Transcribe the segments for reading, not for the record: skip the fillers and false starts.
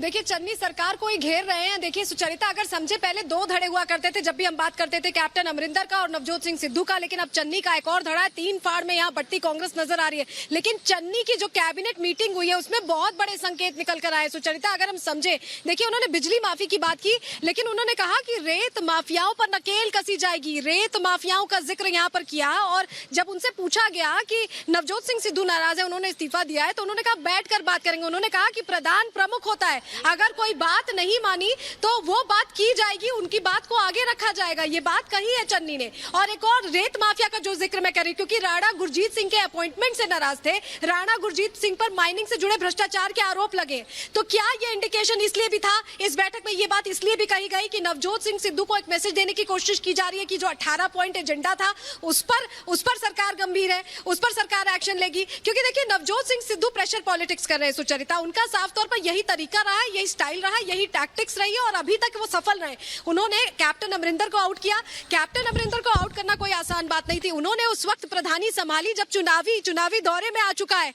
देखिए चन्नी सरकार को ही घेर रहे हैं। देखिए सुचरिता अगर समझे, पहले दो धड़े हुआ करते थे जब भी हम बात करते थे, कैप्टन अमरिंदर का और नवजोत सिंह सिद्धू का, लेकिन अब चन्नी का एक और धड़ा है। 3 फाड़ में यहाँ बढ़ती कांग्रेस नजर आ रही है। लेकिन चन्नी की जो कैबिनेट मीटिंग हुई है उसमें बहुत बड़े संकेत निकल कर आए। सुचरिता अगर हम समझे, देखिए उन्होंने बिजली माफी की बात की, लेकिन उन्होंने कहा कि रेत माफियाओं पर नकेल कसी जाएगी, रेत माफियाओं का जिक्र यहाँ पर किया। और जब उनसे पूछा गया कि नवजोत सिंह सिद्धू नाराज है, उन्होंने इस्तीफा दिया है, तो उन्होंने कहा बैठकर बात करेंगे। उन्होंने कहा कि प्रधान प्रमुख होता है, अगर कोई बात नहीं मानी तो वो बात की जाएगी, उनकी बात को आगे रखा जाएगा। ये बात कही है चन्नी ने। और एक और रेत माफिया का जो जिक्र मैं कर रही, क्योंकि राणा गुरजीत सिंह के अपॉइंटमेंट से नाराज थे, राणा गुरजीत सिंह पर माइनिंग से जुड़े भ्रष्टाचार के आरोप लगे। तो क्या ये इंडिकेशन इसलिए भी था, इस बैठक में ये बात इसलिए भी कही गई कि नवजोत सिंह सिद्धू को एक मैसेज देने की कोशिश की जा रही है कि जो 18 पॉइंट एजेंडा था उस पर सरकार गंभीर है, उस पर सरकार एक्शन लेगी। क्योंकि देखिए नवजोत सिंह सिद्धू प्रेशर पॉलिटिक्स कर रहे हैं सुचरिता, उनका साफ तौर पर यही तरीका रहा है, यही स्टाइल रहा, यही टैक्टिक्स रही है और अभी तक वो सफल रहे। उन्होंने कैप्टन अमरिंदर को आउट किया। कैप्टन अमरिंदर को आउट करना कोई आसान बात नहीं थी। उन्होंने उस वक्त प्रधानी संभाली जब चुनावी दौरे में आ चुका है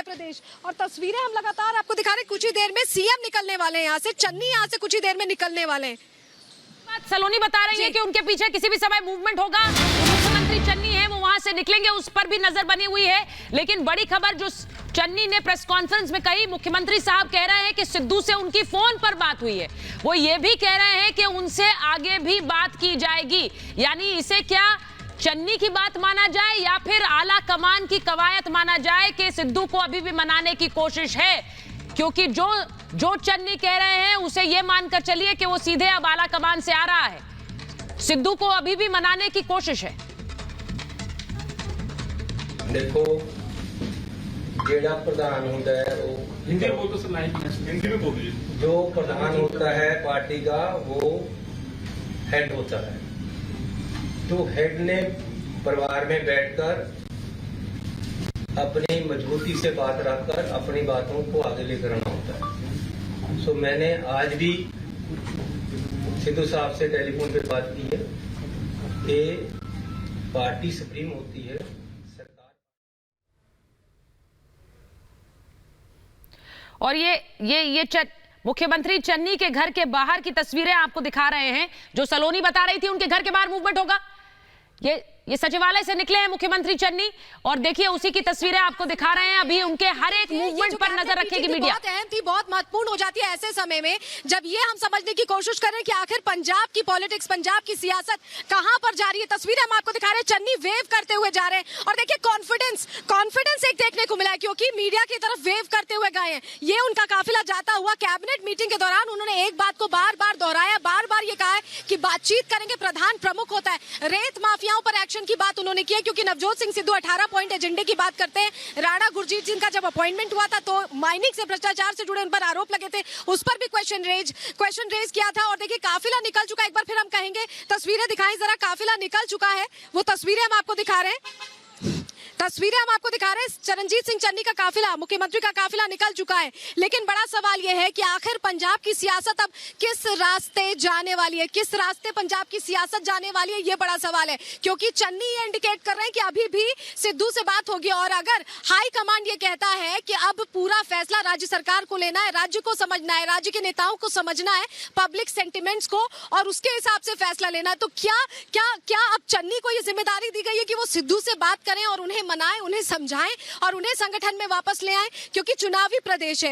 प्रदेश। और तस्वीरें हम लगातार आपको दिखा रहे, कुछ ही देर में सीएम निकलने वाले हैं यहाँ से, चन्नी यहाँ से कुछ ही देर में निकलने वाले हैं। सलोनी बता रही है कि उनके पीछे किसी भी समय मूवमेंट होगा, मुख्यमंत्री चन्नी है वो वहां से निकलेंगे, उस पर भी नजर बनी हुई है। लेकिन बड़ी खबर जो चन्नी ने प्रेस कॉन्फ्रेंस में कही, मुख्यमंत्री साहब कह रहे हैं कि सिद्धू से उनकी फोन पर बात हुई है। वो ये भी कह रहे हैं कि उनसे आगे भी बात की जाएगी। यानी इसे क्या चन्नी की बात माना जाए या फिर आला कमान की कवायद माना जाए कि सिद्धू को अभी भी मनाने की कोशिश है? क्योंकि जो चन्नी कह रहे हैं उसे यह मानकर चलिए कि वो सीधे अब आला कमान से आ रहा है, सिद्धू को अभी भी मनाने की कोशिश है। देखो जेड़ा प्रधान होता है वो हिंदी में बोल तो सुनाई, हिंदी में बोल दीजिए। जो प्रधान होता है पार्टी का वो हेड होता है। तो हेड ने परिवार में बैठकर अपनी मजबूती से बात रखकर अपनी बातों को आगे लेकर आना होता है। सो मैंने आज भी सिद्धू साहब से टेलीफोन पे बात की है कि पार्टी सुप्रीम होती है, सरकार। और ये मुख्यमंत्री चन्नी के घर के बाहर की तस्वीरें आपको दिखा रहे हैं। जो सलोनी बता रही थी उनके घर के बाहर मूवमेंट होगा, ये सचिवालय से निकले हैं मुख्यमंत्री चन्नी और देखिए उसी की तस्वीरें आपको दिखा रहे हैं। अभी उनके हर एक मूवमेंट पर नजर रखेगी मीडिया। बहुत अहम थी, बहुत महत्वपूर्ण हो जाती है ऐसे समय में जब ये हम समझने की कोशिश कर रहे हैं कि आखिर पंजाब की पॉलिटिक्स, पंजाब की सियासत कहां पर जा रही है। तस्वीरें हम आपको दिखा रहे हैं, चन्नी वेव करते हुए जा रहे हैं और देखिए कॉन्फिडेंस एक देखने को मिला है, क्योंकि मीडिया की तरफ वेव करते हुए गए हैं। ये उनका काफिला जाता हुआ कैबिनेट मीटिंग के दौरान उन्होंने एक बात को बार बार दोहराया, बार बार ये कहा है कि बातचीत करेंगे, प्रधान प्रमुख होता है। रेत माफियाओं पर एक्शन की बात उन्होंने की है, क्योंकि नवजोत सिंह सिद्धू 18 पॉइंट एजेंडे की बात करते हैं। राणा गुरजीत सिंह का जब अपॉइंटमेंट हुआ था तो माइनिंग से भ्रष्टाचार से जुड़े उन पर आरोप लगे थे, उस पर भी क्वेश्चन रेज किया था। और देखिए काफिला निकल चुका है, एक बार फिर हम कहेंगे तस्वीरें दिखाएं जरा, काफिला निकल चुका है। वो तस्वीरें हम आपको दिखा रहे हैं, चरणजीत सिंह चन्नी का काफिला, मुख्यमंत्री का काफिला निकल चुका है। लेकिन बड़ा सवाल यह है कि आखिर पंजाब की सियासत अब किस रास्ते जाने वाली है, किस रास्ते पंजाब की सियासत जाने वाली है, ये बड़ा सवाल है। क्योंकि चन्नी ये इंडिकेट कर रहे हैं कि अभी भी सिद्धू से बात होगी और अगर हाई कमांड ये कहता है कि अब पूरा फैसला राज्य सरकार को लेना है, राज्य को समझना है, राज्य के नेताओं को समझना है, पब्लिक सेंटिमेंट्स को, और उसके हिसाब से फैसला लेना है, तो क्या अब चन्नी को ये जिम्मेदारी दी गई है कि वो सिद्धू से बात करें और उन्हें मनाएं, उन्हें समझाएं और उन्हें संगठन में वापस ले आए? क्योंकि चुनावी प्रदेश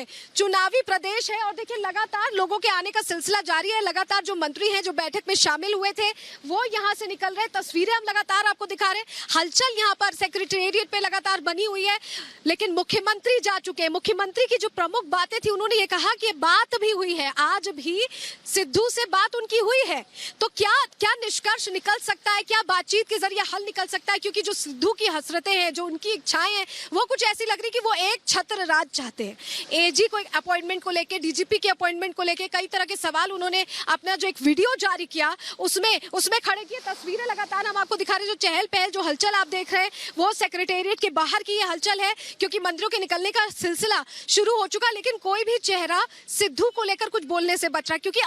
है और देखिए लगातार लोगों के आने का सिलसिला जारी है। लगातार जो मंत्री हैं जो बैठक में शामिल हुए थे वो यहां से निकल रहे। तस्वीरें हम लगातार आपको दिखा रहे हैं। हलचल यहां पर सेक्रेटेरिएट पे लगातार बनी हुई है। लेकिन मुख्यमंत्री जा चुके हैं। मुख्यमंत्री की जो प्रमुख बातें थी उन्होंने ये कहा कि बात भी हुई है, आज भी सिद्धू से बात उनकी हुई है। तो क्या निष्कर्ष निकल सकता है, क्या बातचीत के जरिए हल निकल सकता है? क्योंकि जो सिद्धू की हसरतें हैं, जो उनकी इच्छाएं हैं, वो कुछ ऐसी लग रही कि वो एक छत्र राज चाहते हैं। एजी को अपॉइंटमेंट को लेके, डीजीपी के अपॉइंटमेंट को लेके कई तरह के सवाल उन्होंने अपना जो एक वीडियो जारी किया उसमें खड़े किए। तस्वीरें लगातार हम आपको दिखा रहे हैं। जो चहल पहल, जो हलचल आप देख रहे हैं वो सेक्रेटेरिएट के बाहर की ये हलचल है, क्योंकि मंत्रियों के निकलने का सिलसिला शुरू हो चुका। लेकिन कोई भी चेहरा सिद्धू को लेकर कुछ बोलने से बच रहा है, क्योंकि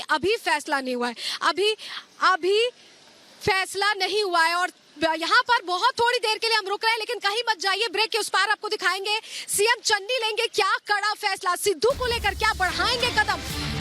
अभी फैसला नहीं हुआ है, अभी फैसला नहीं हुआ है। और यहाँ पर बहुत थोड़ी देर के लिए हम रुक रहे हैं, लेकिन कहीं मत जाइए, ब्रेक के उस पार आपको दिखाएंगे सीएम चन्नी लेंगे क्या कड़ा फैसला, सिद्धू को लेकर क्या बढ़ाएंगे कदम।